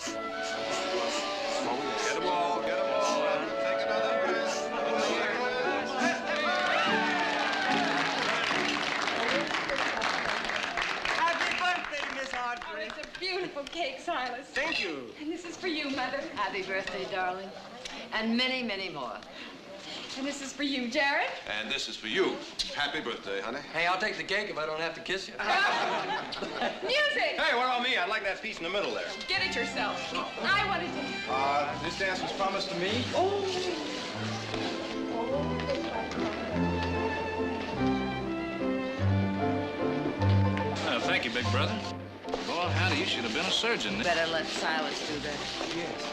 Get them all, get them all. Take another breath. Happy birthday, Miss Audrey. Oh, it's a beautiful cake, Silas. Thank you. And this is for you, Mother. Happy birthday, darling. And many, many more. And this is for you, Jared. And this is for you. Happy birthday, honey. Hey, I'll take the cake if I don't have to kiss you. Music! Hey, what about me? I'd like that piece in the middle there. Get it yourself. I want to dance. This dance was promised to me. Oh. Thank you, big brother. Boy, howdy, you should have been a surgeon. Better let Silas do that. Yes,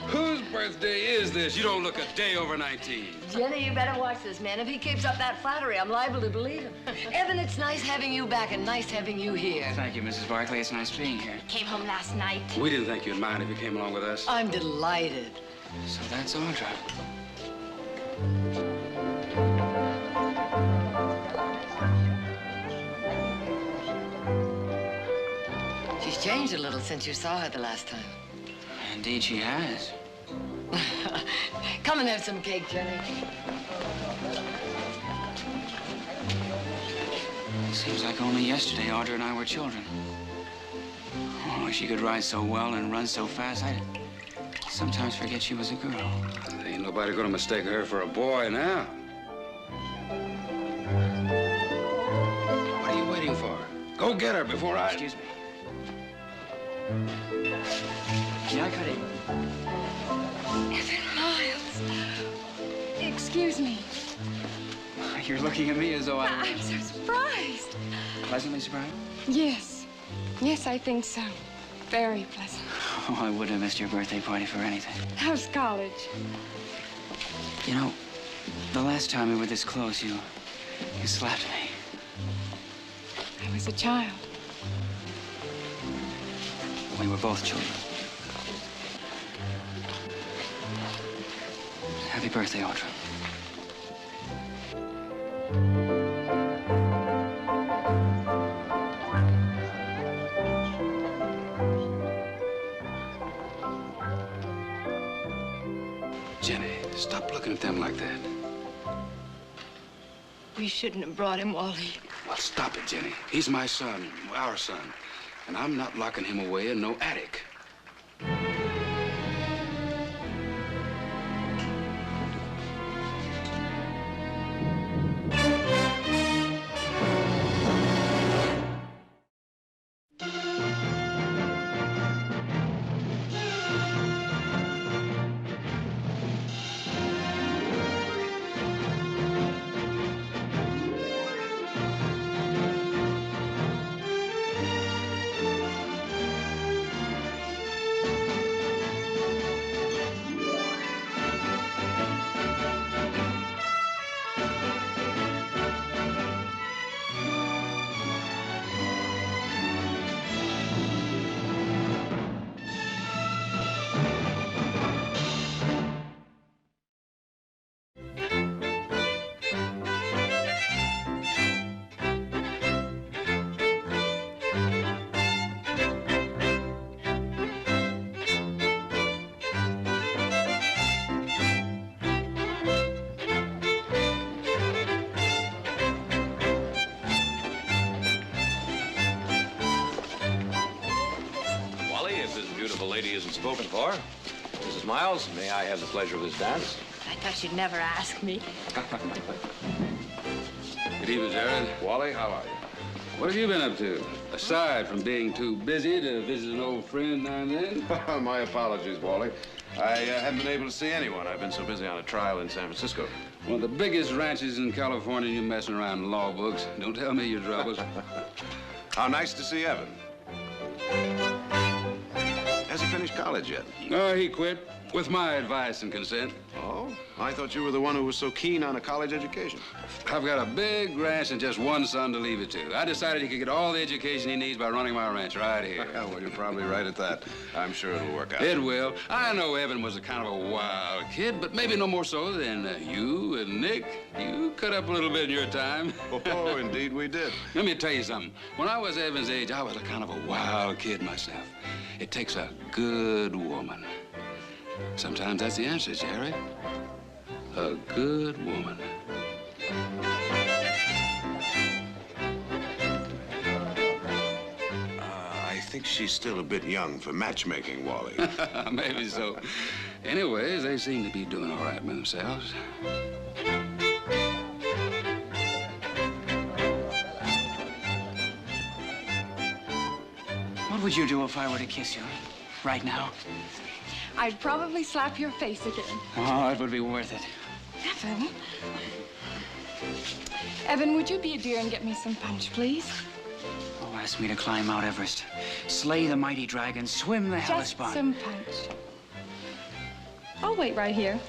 Whose birthday is this? You don't look a day over 19. Jenny, you better watch this man. If he keeps up that flattery, I'm liable to believe him. Evan, it's nice having you back and nice having you here. Thank you, Mrs. Barkley. It's nice being here. Came home last night. We didn't think you'd mind if you came along with us. I'm delighted. So that's Audra. She's changed a little since you saw her the last time. Indeed, she has. Come and have some cake, Jenny. Seems like only yesterday Audra and I were children. Oh, she could ride so well and run so fast, I sometimes forget she was a girl. Ain't nobody gonna mistake her for a boy now. What are you waiting for? Go get her before I... Excuse me. Yeah, I could eat. Evan Miles. Excuse me. You're looking at me as though I'm so surprised. Pleasantly surprised? Yes. Yes, I think so. Very pleasant. Oh, I wouldn't have missed your birthday party for anything. How's college? You know, the last time we were this close, you slapped me. I was a child. We were both children. Happy birthday, Audra. Jenny, stop looking at them like that. We shouldn't have brought him, Wally. Well, stop it, Jenny. He's my son, our son. And I'm not locking him away in no attic. Lady isn't spoken for. Mrs. Miles, may I have the pleasure of this dance? I thought you'd never ask me. Good evening, Jared. Wally, how are you? What have you been up to? Aside from being too busy to visit an old friend now and then? My apologies, Wally. I haven't been able to see anyone. I've been so busy on a trial in San Francisco. One of the biggest ranches in California, you messing around in law books. Don't tell me your troubles. How nice to see Evan. Has he finished college yet? No, he quit. With my advice and consent. Oh? I thought you were the one who was so keen on a college education. I've got a big ranch and just one son to leave it to. I decided he could get all the education he needs by running my ranch right here. Well, you're probably right at that. I'm sure it'll work out. It will. I know Evan was a kind of a wild kid, but maybe no more so than you and Nick. You cut up a little bit in your time. Oh, indeed we did. Let me tell you something. When I was Evan's age, I was a kind of a wild kid myself. It takes a good woman. Sometimes that's the answer, Jerry. A good woman. I think she's still a bit young for matchmaking, Wally. Maybe so. Anyways, they seem to be doing all right with themselves. What would you do if I were to kiss you right now? I'd probably slap your face again. Oh, it would be worth it. Evan? Evan, would you be a dear and get me some punch, please? Oh, ask me to climb Mount Everest, slay the mighty dragon, swim the Just Hellespont. some punch. I'll wait right here.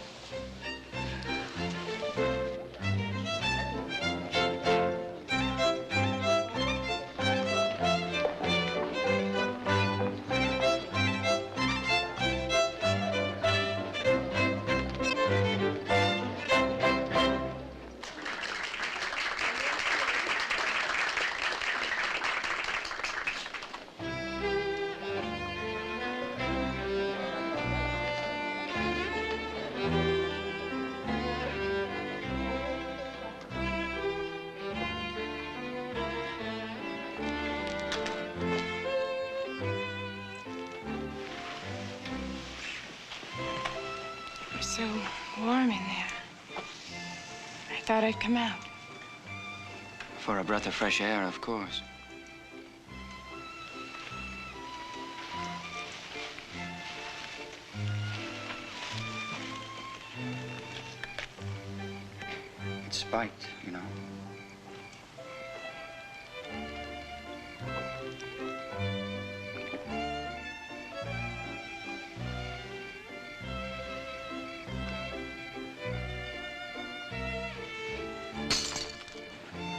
So warm in there. I thought I'd come out. For a breath of fresh air, of course. It's spiked, you know.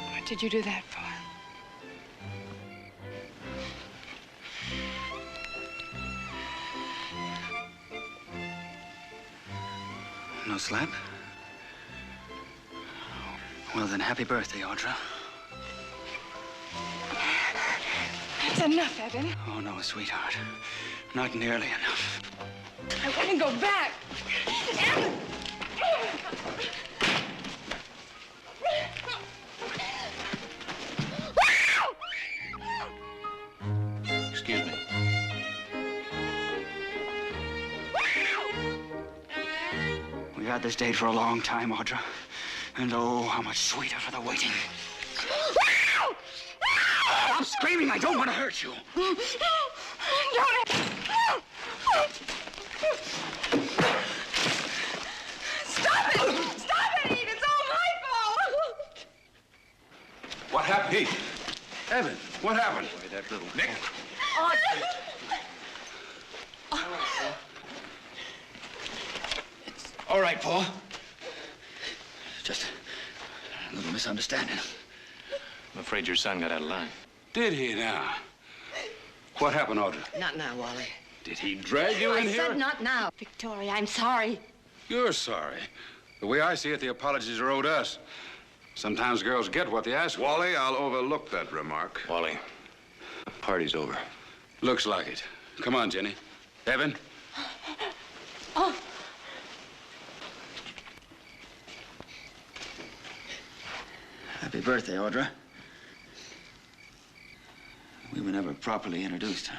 What did you do that for? No slap? Well, then, happy birthday, Audra. That's enough, Evan. Oh, no, sweetheart. Not nearly enough. I want to go back. Evan! Excuse me. We had this date for a long time, Audra. And oh, how much sweeter for the waiting. Stop screaming! I don't want to hurt you. Don't. Stop it! Stop it, Eve! It's all my fault! What happened? Hey, Evan, what happened? Boy, that little Nick? All right, Paul. Just a little misunderstanding. I'm afraid your son got out of line. Did he now? What happened, Audra? Not now, Wally. Did he drag you in I here? said not now. Victoria, I'm sorry. You're sorry. The way I see it, the apologies are owed us. Sometimes girls get what they ask for. Wally, I'll overlook that remark. Wally, the party's over. Looks like it. Come on, Jenny. Evan? Oh. Happy birthday, Audra. We were never properly introduced, huh?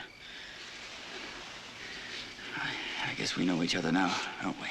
I guess we know each other now, don't we?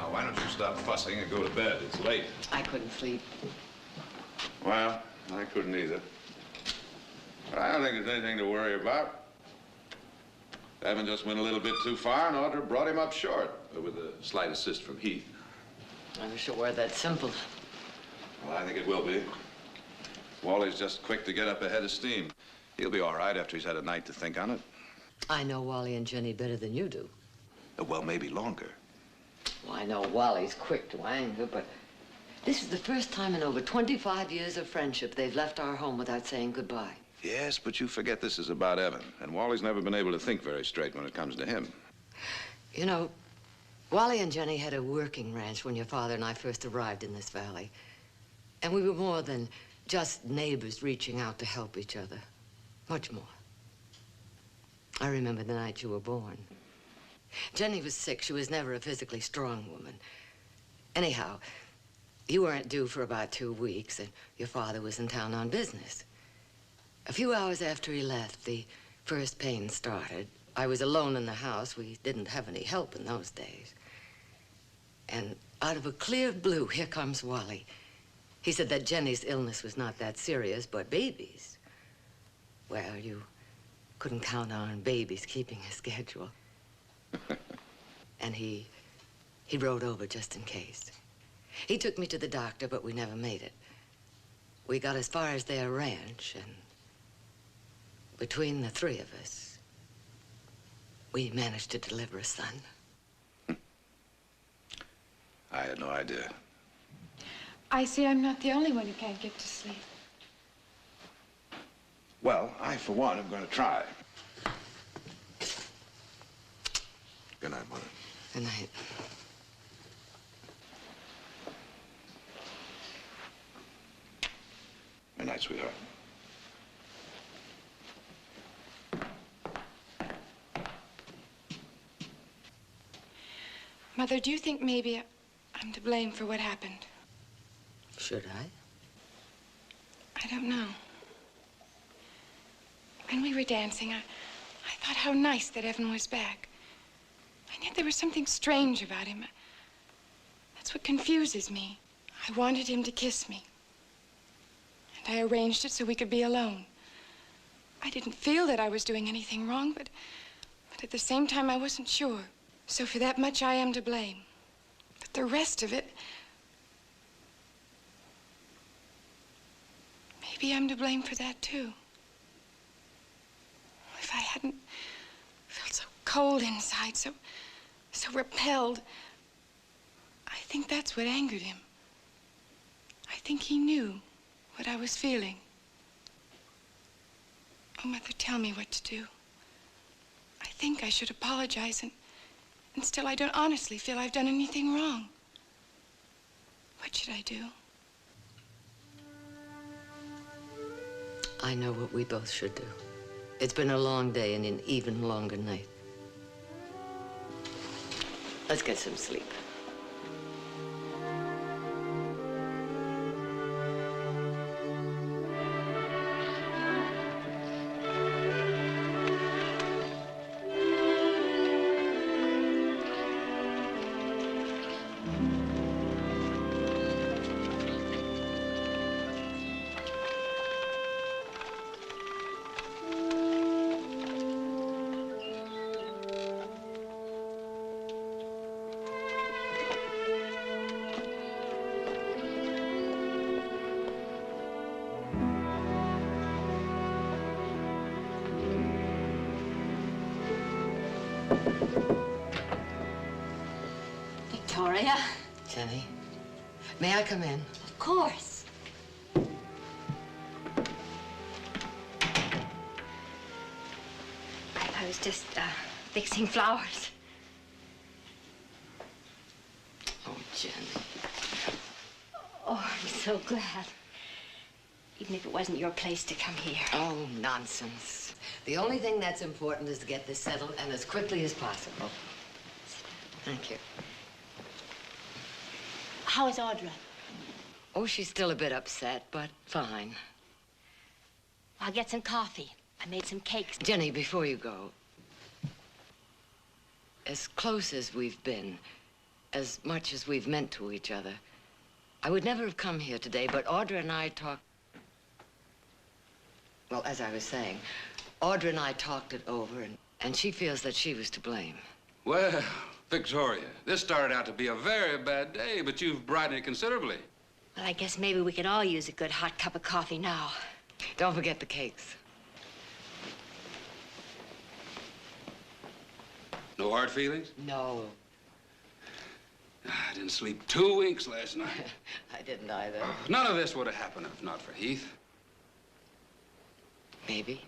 Why don't you stop fussing and go to bed? It's late. I couldn't sleep. Well, I couldn't either. But I don't think there's anything to worry about. Evan just went a little bit too far, and Audra brought him up short, with a slight assist from Heath. I wish it were that simple. Well, I think it will be. Wally's just quick to get up ahead of steam. He'll be all right after he's had a night to think on it. I know Wally and Jenny better than you do. Well, maybe longer. Well, I know Wally's quick to anger, but this is the first time in over 25 years of friendship they've left our home without saying goodbye. Yes, but you forget this is about Evan, and Wally's never been able to think very straight when it comes to him. You know, Wally and Jenny had a working ranch when your father and I first arrived in this valley. And we were more than just neighbors reaching out to help each other. Much more. I remember the night you were born. Jenny was sick. She was never a physically strong woman. Anyhow, you weren't due for about 2 weeks, and your father was in town on business. A few hours after he left, the first pain started. I was alone in the house. We didn't have any help in those days. And out of a clear blue, here comes Wally. He said that Jenny's illness was not that serious, but baby's. Well, you couldn't count on babies keeping a schedule. And he rode over just in case. He took me to the doctor, but we never made it. We got as far as their ranch, and between the three of us, we managed to deliver a son. I had no idea. I see I'm not the only one who can't get to sleep. Well, I, for one, am going to try. Good night, Mother. Good night. Good night, sweetheart. Mother, do you think maybe I'm to blame for what happened? Should I? I don't know. When we were dancing, I thought how nice that Evan was back. And yet there was something strange about him. That's what confuses me. I wanted him to kiss me. And I arranged it so we could be alone. I didn't feel that I was doing anything wrong, but at the same time, I wasn't sure. So for that much, I am to blame. But the rest of it, maybe I'm to blame for that, too. If I hadn't felt so cold inside, so repelled, I think that's what angered him. I think he knew what I was feeling. Oh, Mother, tell me what to do. I think I should apologize, and still I don't honestly feel I've done anything wrong. What should I do? I know what we both should do. It's been a long day and an even longer night. Let's get some sleep. Victoria? Jenny, may I come in? Of course. I was just fixing flowers. Oh, Jenny. Oh, I'm so glad. Even if it wasn't your place to come here. Oh, nonsense. The only thing that's important is to get this settled, and as quickly as possible. Thank you. How is Audra? Oh, she's still a bit upset, but fine. I'll get some coffee. I made some cakes. Jenny, before you go, as close as we've been, as much as we've meant to each other, I would never have come here today, but Audra and I talked. Well, as I was saying, Audra and I talked it over, and she feels that she was to blame. Well, Victoria, this started out to be a very bad day, but you've brightened it considerably. Well, I guess maybe we could all use a good hot cup of coffee now. Don't forget the cakes. No hard feelings? No. I didn't sleep 2 weeks last night. I didn't either. None of this would have happened if not for Heath. Maybe.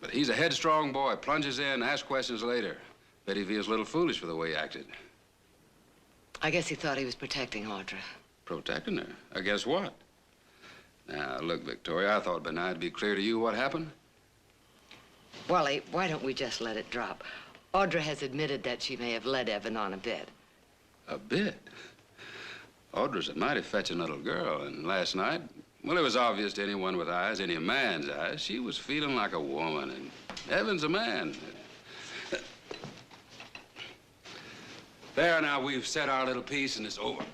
But he's a headstrong boy, plunges in, asks questions later. Bet he feels a little foolish for the way he acted. I guess he thought he was protecting Audra. Protecting her? I guess what? Now, look, Victoria, I thought it'd be nice to be clear to you what happened. Wally, why don't we just let it drop? Audra has admitted that she may have led Evan on a bit. A bit? Audra's a mighty fetching little girl, and last night, well, it was obvious to anyone with eyes, any man's eyes, she was feeling like a woman, and Evan's a man. There, now, we've said our little piece, and it's over.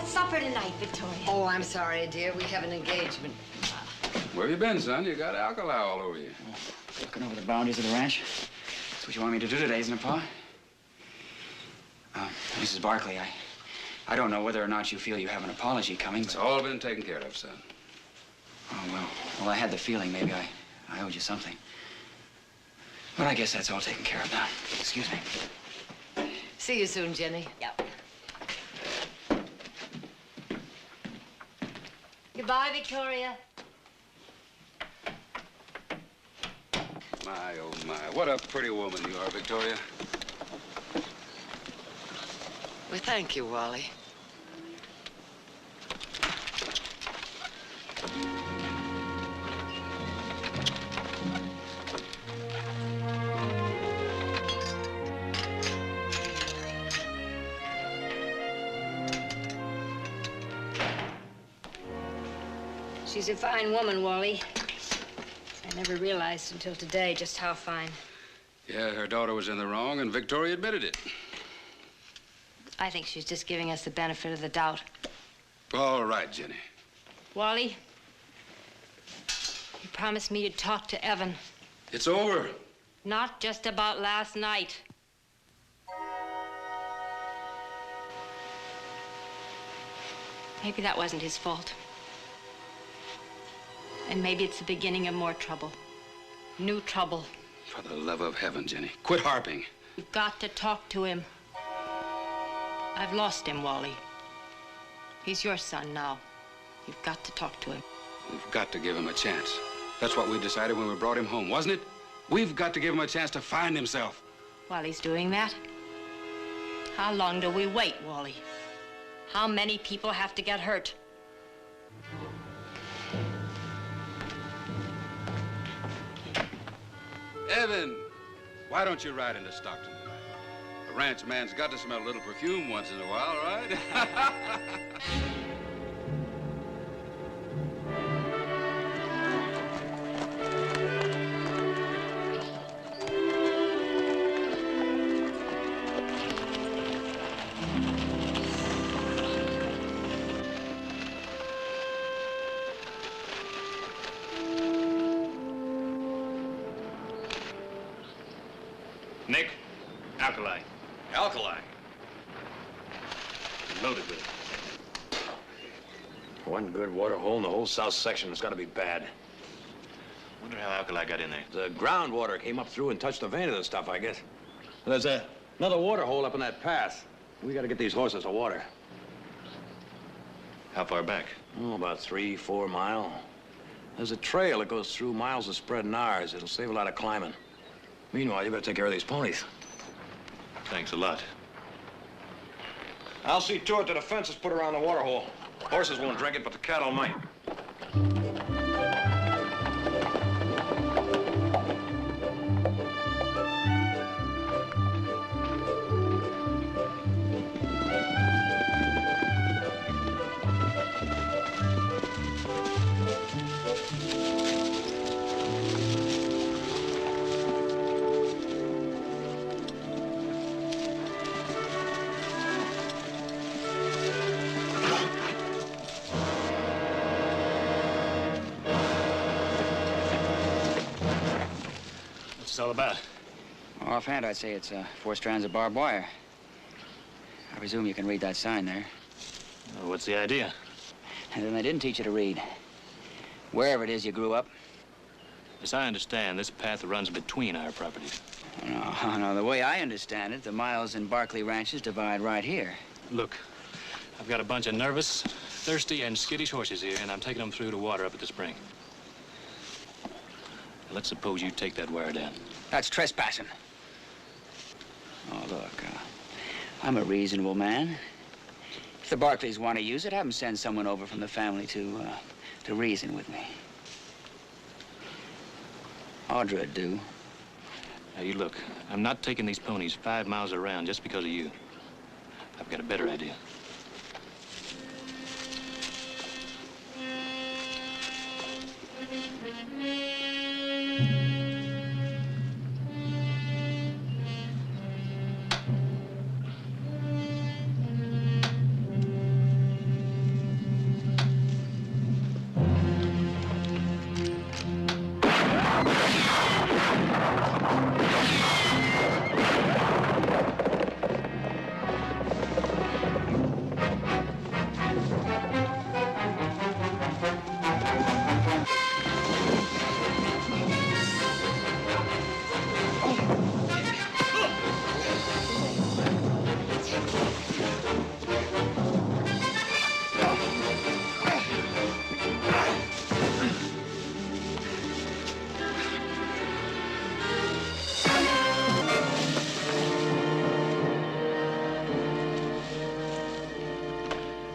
Supper tonight, Victoria. Oh, I'm sorry, dear. We have an engagement. Where you been, son? You got alkali all over you. Looking over the boundaries of the ranch. That's what you want me to do today, isn't it, Pa? Mrs. Barkley, I don't know whether or not you feel you have an apology coming, It's but... all been taken care of, son. Oh, well, I had the feeling maybe I owed you something. But I guess that's all taken care of now. Excuse me. See you soon, Jenny. Yep. Goodbye, Victoria. My, oh, my. What a pretty woman you are, Victoria. Well, thank you, Wally. She's a fine woman, Wally. I never realized until today just how fine. Yeah, her daughter was in the wrong, and Victoria admitted it. I think she's just giving us the benefit of the doubt. All right, Jenny. Wally, you promised me you'd talk to Evan. It's over. Not just about last night. Maybe that wasn't his fault. And maybe it's the beginning of more trouble. New trouble. For the love of heaven, Jenny, quit harping. You've got to talk to him. I've lost him, Wally. He's your son now. You've got to talk to him. We've got to give him a chance. That's what we decided when we brought him home, wasn't it? We've got to give him a chance to find himself. While he's doing that, how long do we wait, Wally? How many people have to get hurt? Evan, why don't you ride into Stockton tonight? A ranch man's got to smell a little perfume once in a while, right? Nick, alkali. Alkali. Loaded with it. One good water hole in the whole south section has got to be bad. Wonder how alkali got in there. The groundwater came up through and touched the vein of the stuff, I guess. There's another water hole up in that path. We got to get these horses to water. How far back? Oh, about 3-4 miles. There's a trail that goes through miles of spread Nars. It'll save a lot of climbing. Meanwhile, you better take care of these ponies. Thanks a lot. I'll see to it that the fence is put around the water hole. Horses won't drink it, but the cattle might. this all about? Offhand, I'd say it's 4 strands of barbed wire. I presume you can read that sign there. Well, what's the idea? And then they didn't teach you to read. Wherever it is you grew up. As I understand, this path runs between our properties. No, the way I understand it, the Miles and Barkley ranches divide right here. Look, I've got a bunch of nervous, thirsty, and skittish horses here, and I'm taking them through to water up at the spring. Let's suppose you take that wire down. That's trespassing. Oh, look, I'm a reasonable man. If the Barkleys want to use it, have them send someone over from the family to reason with me. Audra'd do. Now, you look, I'm not taking these ponies 5 miles around just because of you. I've got a better idea.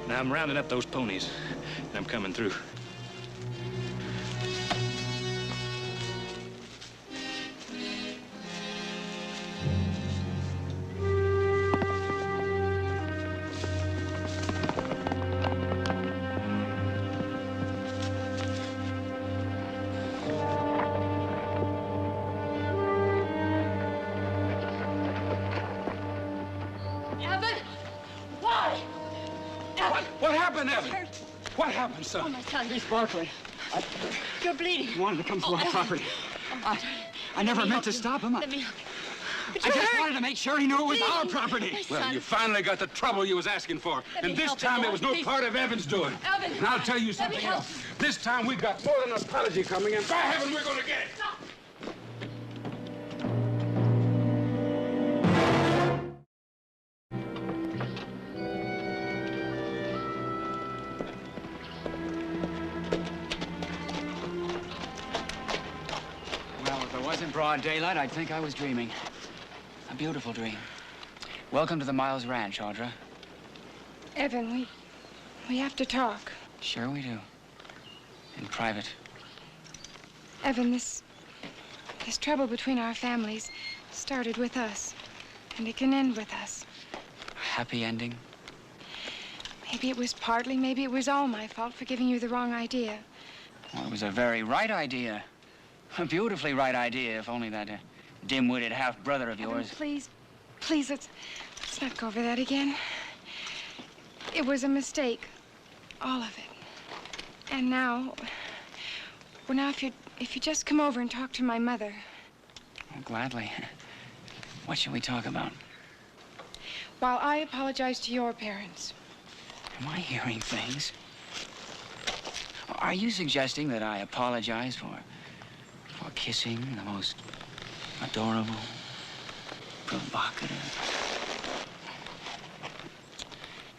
Now, I'm rounding up those ponies, and I'm coming through. What happened, Evan? What happened, son? Oh, my son. Miss Barkley. You're bleeding. He wanted to come through our property. I never meant to stop him. Let me... I just wanted to make sure he knew it was our property. Well, you finally got the trouble you was asking for. And this time it was no part of Evan's doing. Evan! And I'll tell you something else. This time we've got more than an apology coming, and by heaven, we're going to get it. Well, if it wasn't broad daylight, I'd think I was dreaming. A beautiful dream. Welcome to the Miles Ranch, Audra. Evan, we have to talk. Sure we do. In private. Evan, this trouble between our families started with us, and it can end with us. Happy ending? Maybe it was partly, maybe it was all my fault for giving you the wrong idea. Well, it was a very right idea. A beautifully right idea, if only that dim-witted half-brother of yours... Evan, please, let's not go over that again. It was a mistake, all of it. And now, well, now if you just come over and talk to my mother. Oh, gladly. What shall we talk about? While I apologize to your parents. Am I hearing things? Are you suggesting that I apologize for kissing the most adorable, provocative?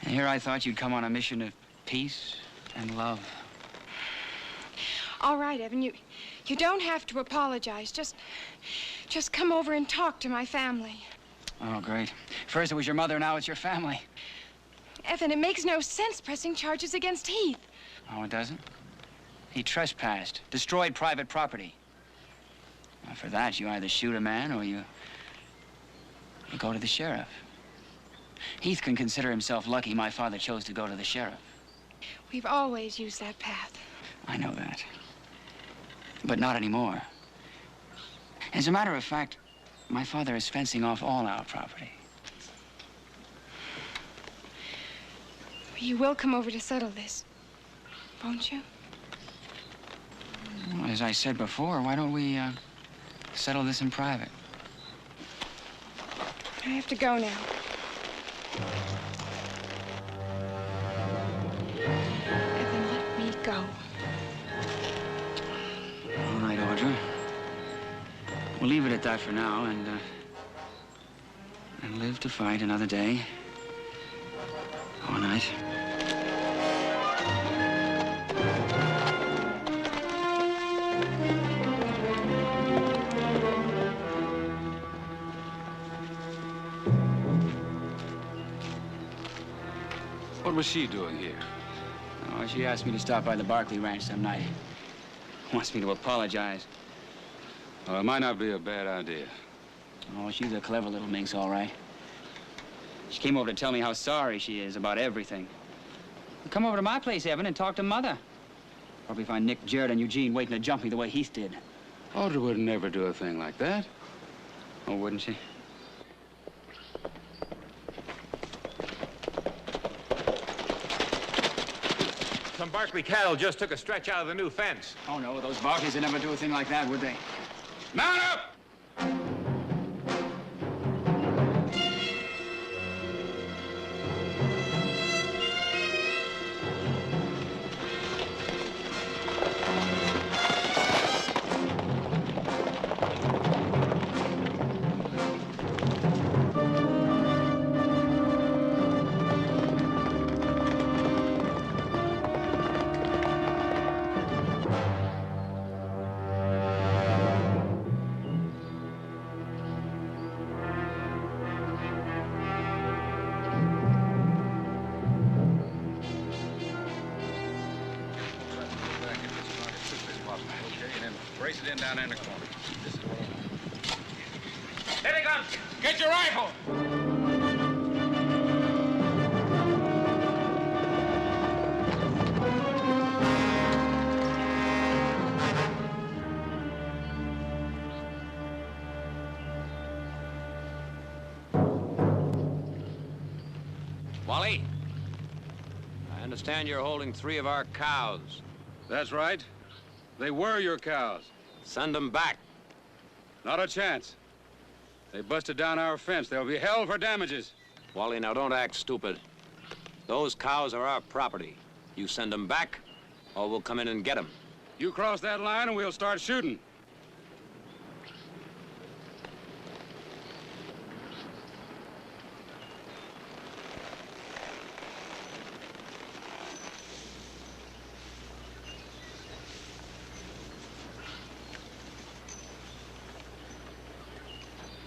And here I thought you'd come on a mission of peace and love. All right, Evan, you don't have to apologize. Just come over and talk to my family. Oh, great. First it was your mother, now it's your family. Evan, it makes no sense pressing charges against Heath. Oh, it doesn't? He trespassed, destroyed private property. Well, for that, you either shoot a man or you go to the sheriff. Heath can consider himself lucky my father chose to go to the sheriff. We've always used that path. I know that. But not anymore. As a matter of fact, my father is fencing off all our property. You will come over to settle this, won't you? Well, as I said before, why don't we Settle this in private. I have to go now. Evan, let me go. All right, Audra. We'll leave it at that for now and live to fight another day. All night. What was she doing here? Oh, she asked me to stop by the Barkley Ranch some night. Wants me to apologize. Well, it might not be a bad idea. Oh, she's a clever little minx, all right. She came over to tell me how sorry she is about everything. Come over to my place, Evan, and talk to Mother. Probably find Nick, Jared, and Eugene waiting to jump me the way Heath did. Audra would never do a thing like that. Oh, wouldn't she? Some Barkley cattle just took a stretch out of the new fence. Oh, no, those Barkleys would never do a thing like that, would they? Mount up! Brace it in down in the corner. This is what Here they come! Get your rifle! Wally, I understand you're holding 3 of our cows. That's right. They were your cows. Send them back. Not a chance. They busted down our fence. They'll be held for damages. Wally, now don't act stupid. Those cows are our property. You send them back, or we'll come in and get them. You cross that line and we'll start shooting.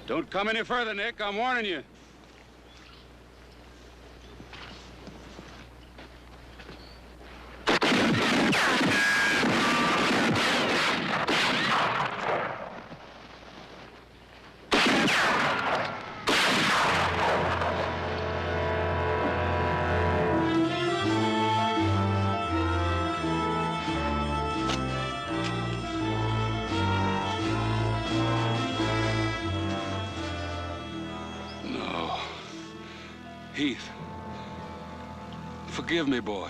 Don't come any further, Nick. I'm warning you. Heath, forgive me, boy.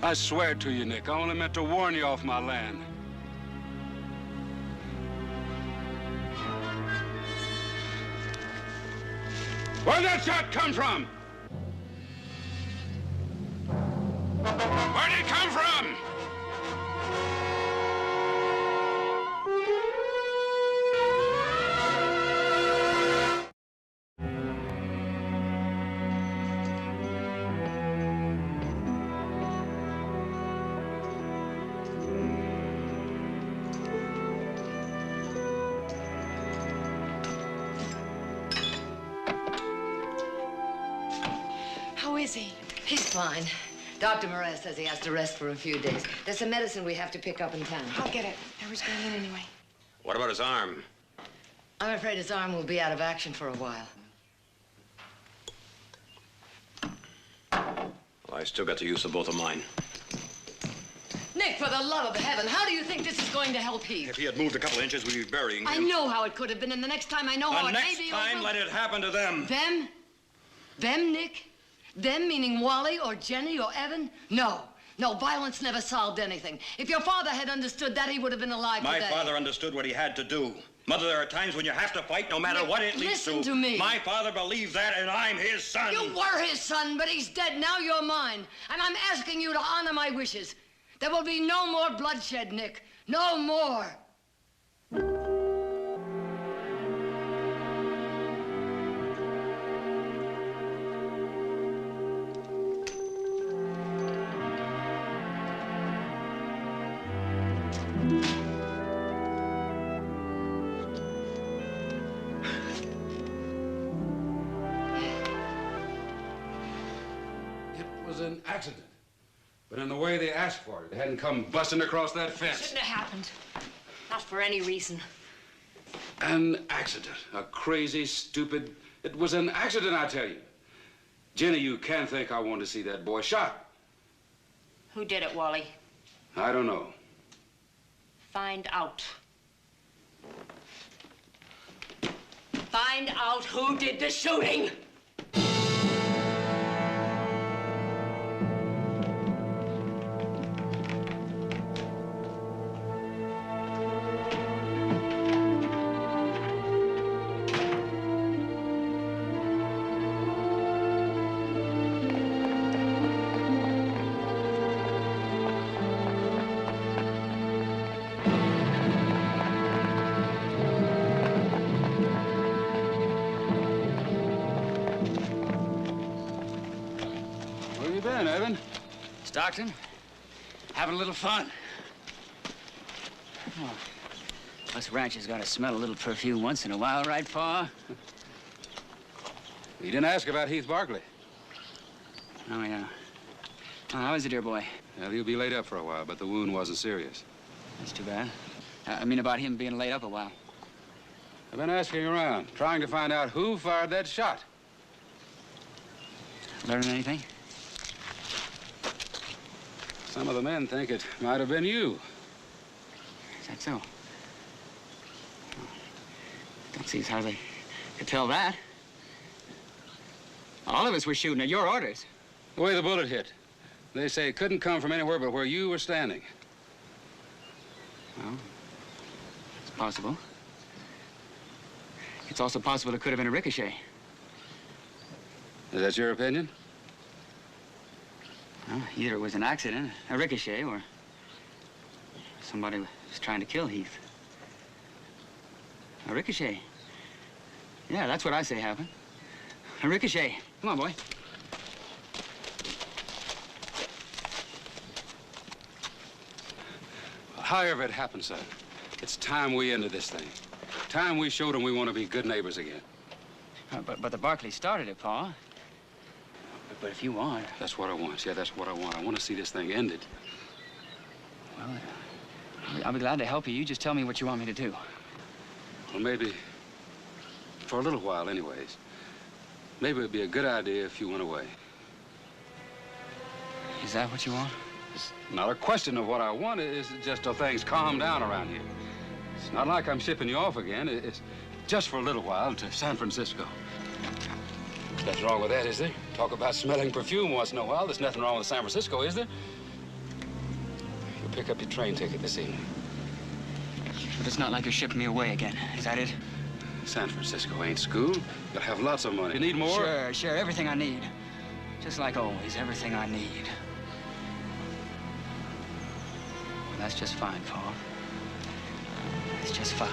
I swear to you, Nick, I only meant to warn you off my land. Where'd that shot come from? Where'd it come from? How is he? He's fine. Dr. Moraz says he has to rest for a few days. There's some medicine we have to pick up in town. I'll get it. I was going in anyway. What about his arm? I'm afraid his arm will be out of action for a while. Well, I still got the use of both of mine. Nick, for the love of heaven, how do you think this is going to help Heath? If he had moved a couple inches, we'd be burying him. I know how it could have been, and the next time I know how it may be over. Let it happen to them. Them? Them, Nick? Them meaning Wally or Jenny or Evan? No. No, violence never solved anything. If your father had understood that, he would have been alive My today. father understood what he had to do. Mother, there are times when you have to fight no matter what it leads to. Listen to me. My father believes that, and I'm his son. You were his son, but he's dead. Now you're mine. And I'm asking you to honor my wishes. There will be no more bloodshed, Nick. No more. An accident. But in the way they asked for it, they hadn't come busting across that fence. Shouldn't have happened. Not for any reason. An accident. A crazy, stupid... It was an accident, I tell you. Jenny, you can't think I want to see that boy shot. Who did it, Wally? I don't know. Find out. Find out who did the shooting! Where you been, Evan? Stockton, having a little fun. Oh, us ranchers gotta smell a little perfume once in a while, right, Pa? You didn't ask about Heath Barkley. Oh, yeah. Oh, how is it, dear boy? Well, he'll be laid up for a while, but the wound wasn't serious. That's too bad. I mean about him being laid up a while. I've been asking around, trying to find out who fired that shot. Learning anything? Some of the men think it might have been you. Is that so? Don't see how they could tell that. All of us were shooting at your orders. The way the bullet hit. They say it couldn't come from anywhere but where you were standing. Well, it's possible. It's also possible it could have been a ricochet. Is that your opinion? Well, either it was an accident, a ricochet, or somebody was trying to kill Heath. A ricochet. Yeah, that's what I say happened. A ricochet. Come on, boy. Well, however it happened, son, it's time we ended this thing. Time we showed them we want to be good neighbors again. But the Barkleys started it, Pa. But if you want... That's what I want. Yeah, that's what I want. I want to see this thing ended. Well, I'll be glad to help you. You just tell me what you want me to do. Well, maybe, for a little while anyways, maybe it'd be a good idea if you went away. Is that what you want? It's not a question of what I want. It's just till things calm down around here. It's not like I'm shipping you off again. It's just for a little while to San Francisco. Nothing wrong with that, is there? Talk about smelling perfume once in a while. There's nothing wrong with San Francisco, is there? You'll pick up your train ticket this evening. But it's not like you're shipping me away again. Is that it? San Francisco ain't school. You'll have lots of money. You need more? Sure, everything I need. Just like always, everything I need. Well, that's just fine, Paul. It's just fine.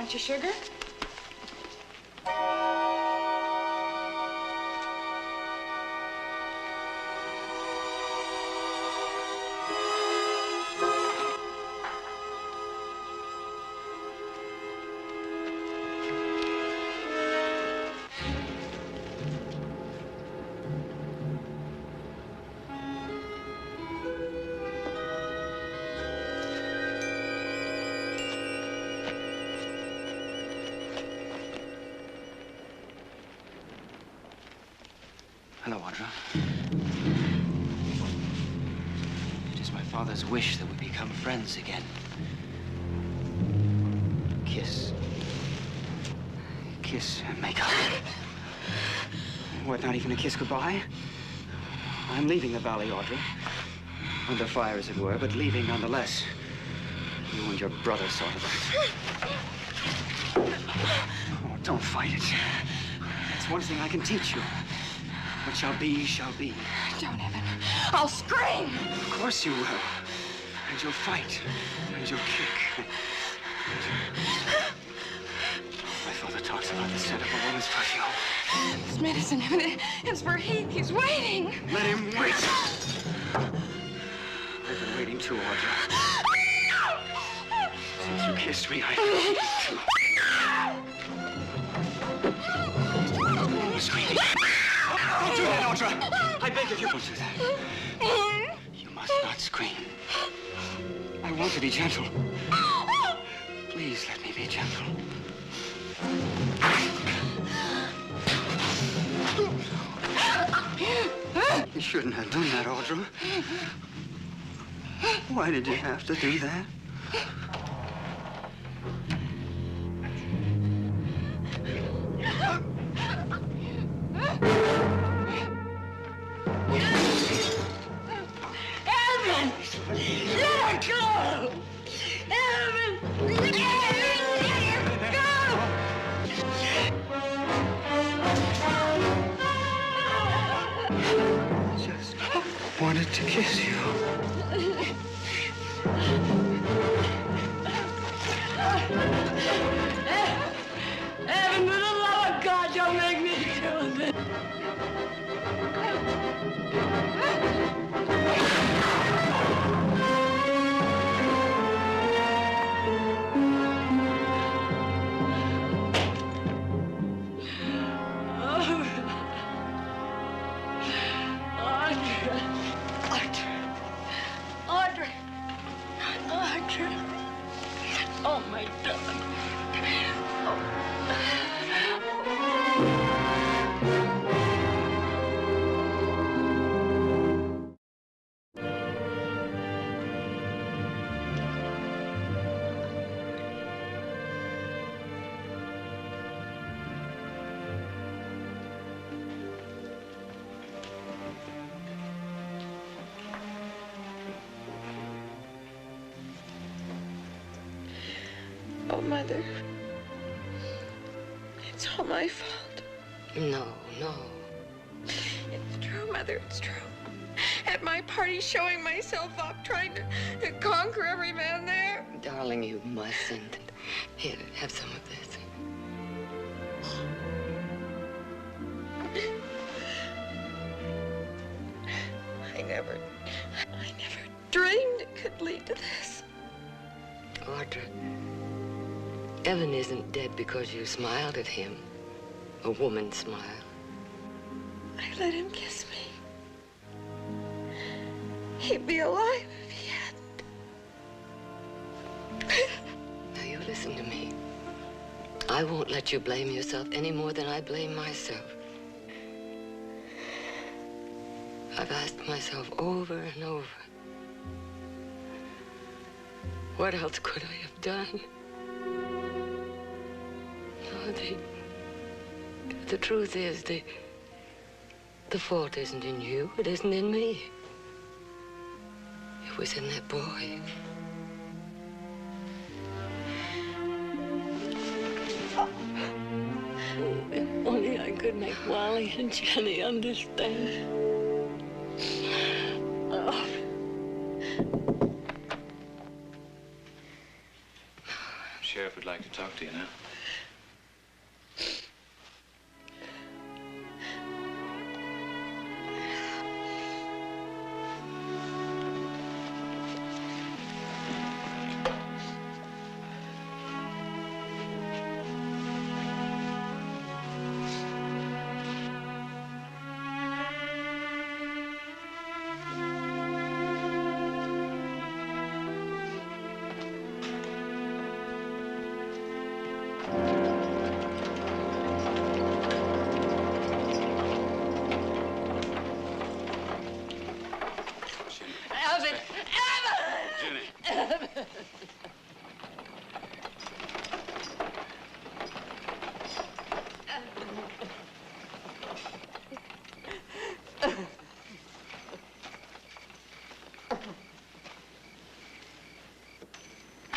Want your sugar? Hello, Audra. It is my father's wish that we become friends again. Kiss. Kiss and make up. What, not even a kiss goodbye? I'm leaving the valley, Audra. Under fire, as it were, but leaving nonetheless. You and your brother saw to that. Oh, don't fight it. That's one thing I can teach you. What shall be, shall be. Don't, Evan. I'll scream. Of course you will. And you'll fight. And you'll kick. My father talks about the scent of a woman's perfume. This medicine, Evan, it's for Heath. He's waiting. Let him wait. I've been waiting too, Audra. Since you kissed me, I've been waiting too. Screaming. Don't do that, Audra! I beg of you, don't do that. You must not scream. I want to be gentle. Please let me be gentle. You shouldn't have done that, Audra. Why did you have to do that? Evan! Let her go! Evan! Let her go! Just wanted to kiss you. Evan, for the love of God, don't make me do this. Oh, my darling. Oh, Mother. It's all my fault. No. It's true, Mother, it's true. At my party, showing myself up, trying to conquer every man there. Darling, you mustn't. Here, have some of this. I never dreamed it could lead to this. Audra, Evan isn't dead because you smiled at him. A woman's smile. I let him kiss me. He'd be alive if he hadn't. Now, you listen to me. I won't let you blame yourself any more than I blame myself. I've asked myself over and over, what else could I have done? No, the truth is, the fault isn't in you. It isn't in me. It was in that boy. If only I could make Wally and Jenny understand. Oh. Sheriff would like like to talk to you now.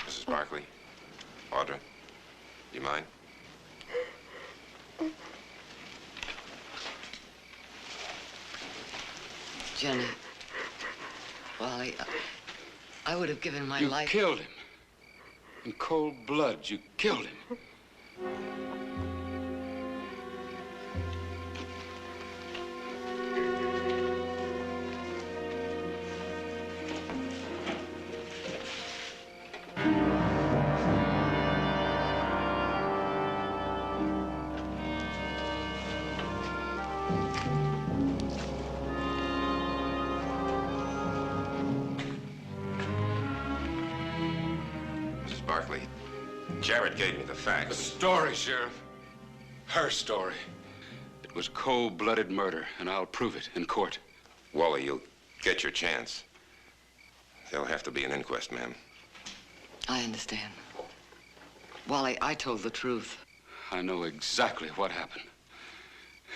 Mrs. Barkley, Audra, you mind? Jenny, Wally, I would have given my life. You killed him. In cold blood, you killed him. Barkley, Jared gave me the facts. The story, Sheriff. Her story. It was cold-blooded murder, and I'll prove it in court. Wally, you'll get your chance. There'll have to be an inquest, ma'am. I understand. Wally, I told the truth. I know exactly what happened.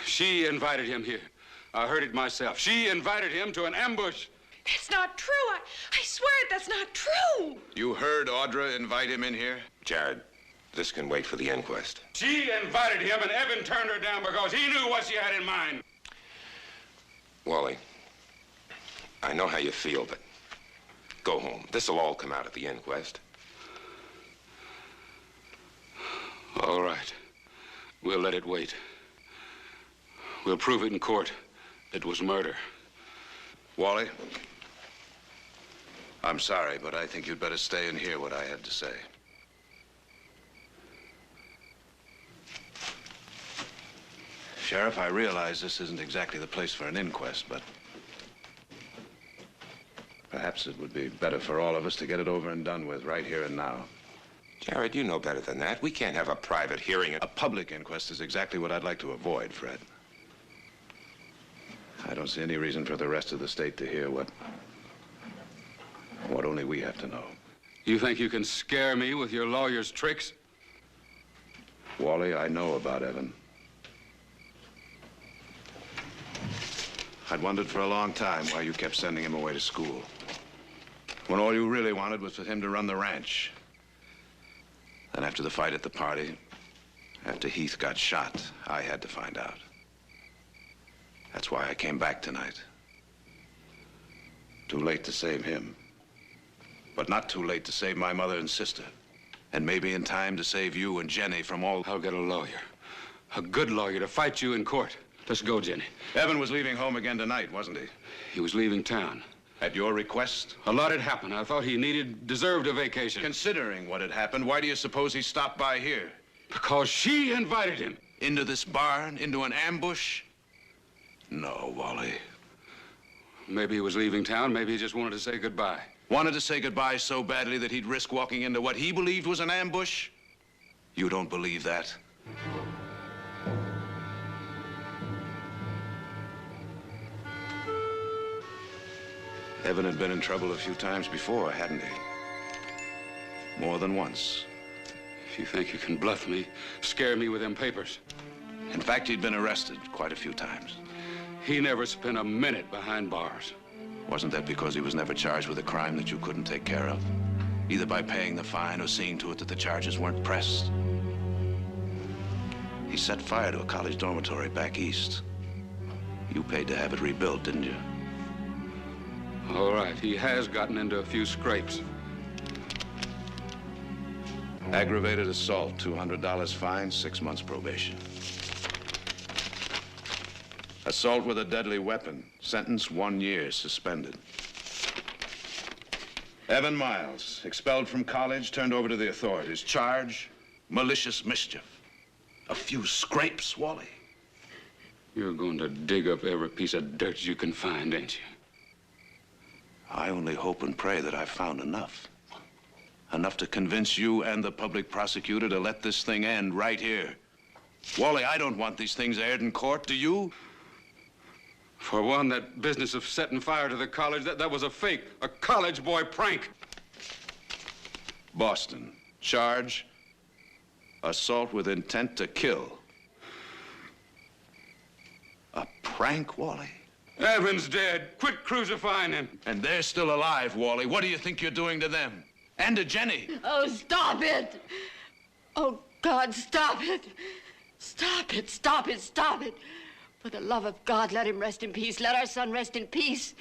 She invited him here. I heard it myself. She invited him to an ambush. That's not true. I swear it, that's not true. You heard Audra invite him in here? Jared, this can wait for the inquest. She invited him, and Evan turned her down because he knew what she had in mind. Wally, I know how you feel, but go home. This'll all come out at the inquest. All right. We'll let it wait. We'll prove it in court. It was murder. Wally, I'm sorry, but I think you'd better stay and hear what I had to say. Sheriff, I realize this isn't exactly the place for an inquest, but perhaps it would be better for all of us to get it over and done with right here and now. Jared, you know better than that. We can't have a private hearing. A public inquest is exactly what I'd like to avoid, Fred. I don't see any reason for the rest of the state to hear what only we have to know. You think you can scare me with your lawyer's tricks? Wally, I know about Evan. I'd wondered for a long time why you kept sending him away to school, when all you really wanted was for him to run the ranch. Then after the fight at the party, after Heath got shot, I had to find out. That's why I came back tonight. Too late to save him, but not too late to save my mother and sister. And maybe in time to save you and Jenny from all... I'll get a lawyer. A good lawyer to fight you in court. Let's go, Jenny. Evan was leaving home again tonight, wasn't he? He was leaving town. At your request? A lot had happened. I thought he deserved a vacation. Considering what had happened, why do you suppose he stopped by here? Because she invited him. Into this barn? Into an ambush? No, Wally. Maybe he was leaving town. Maybe he just wanted to say goodbye. Wanted to say goodbye so badly that he'd risk walking into what he believed was an ambush? You don't believe that? Evan had been in trouble a few times before, hadn't he? More than once. If you think you can bluff me, scare me with them papers. In fact, he'd been arrested quite a few times. He never spent a minute behind bars. Wasn't that because he was never charged with a crime that you couldn't take care of? Either by paying the fine or seeing to it that the charges weren't pressed. He set fire to a college dormitory back east. You paid to have it rebuilt, didn't you? All right, he has gotten into a few scrapes. Aggravated assault, $200 fine, 6 months probation. Assault with a deadly weapon, sentence 1 year, suspended. Evan Miles, expelled from college, turned over to the authorities. Charge, malicious mischief. A few scrapes, Wally. You're going to dig up every piece of dirt you can find, ain't you? I only hope and pray that I've found enough. Enough to convince you and the public prosecutor to let this thing end right here. Wally, I don't want these things aired in court, do you? For one, that business of setting fire to the college, that was a fake, a college boy prank. Boston, charge, assault with intent to kill. A prank, Wally? Evan's dead. Quit crucifying him. And they're still alive, Wally. What do you think you're doing to them? And to Jenny? Oh, stop it! Oh, God, stop it! Stop it, stop it, stop it! For the love of God, let him rest in peace. Let our son rest in peace.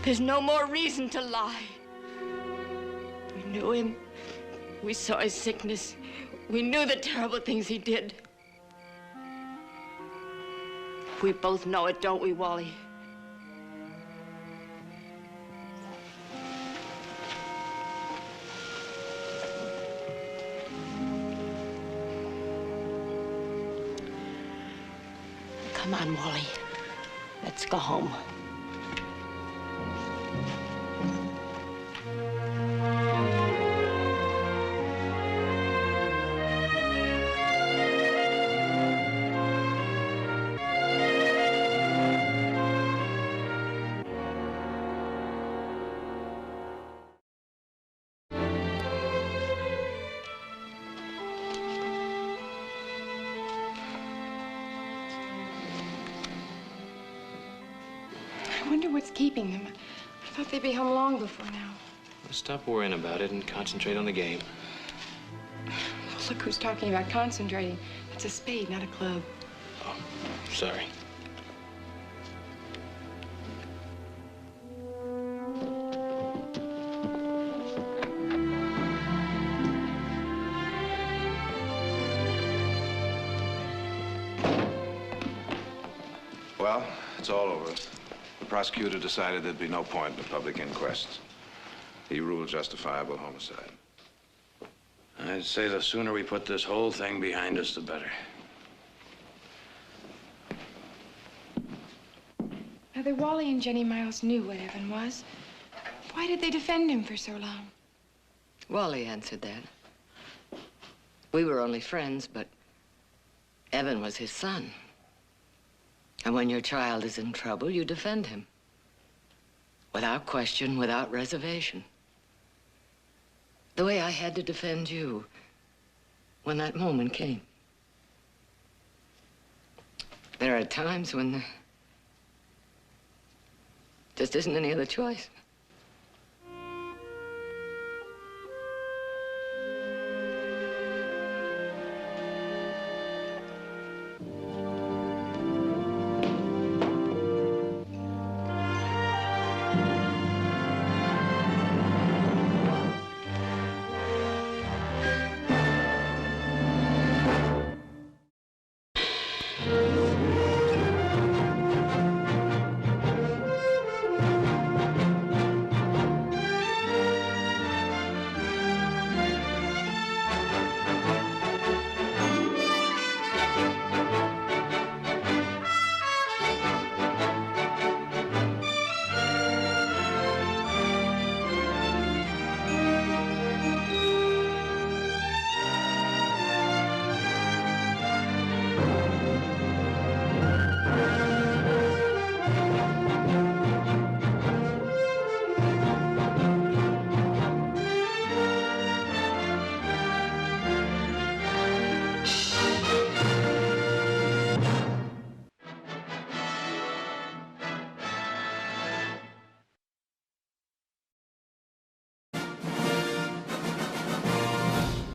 There's no more reason to lie. We knew him. We saw his sickness. We knew the terrible things he did. We both know it, don't we, Wally? Come on, Wally. Let's go home. I wonder what's keeping them. I thought they'd be home long before now. Well, stop worrying about it and concentrate on the game. Well, look who's talking about concentrating. It's a spade, not a club. Oh, sorry. Well, it's all over. The prosecutor decided there'd be no point in a public inquest. He ruled justifiable homicide. I'd say the sooner we put this whole thing behind us, the better. Either Wally and Jenny Miles knew what Evan was. Why did they defend him for so long? Wally answered that. We were only friends, but Evan was his son. And when your child is in trouble, you defend him. Without question, without reservation. The way I had to defend you when that moment came. There are times when there just isn't any other choice.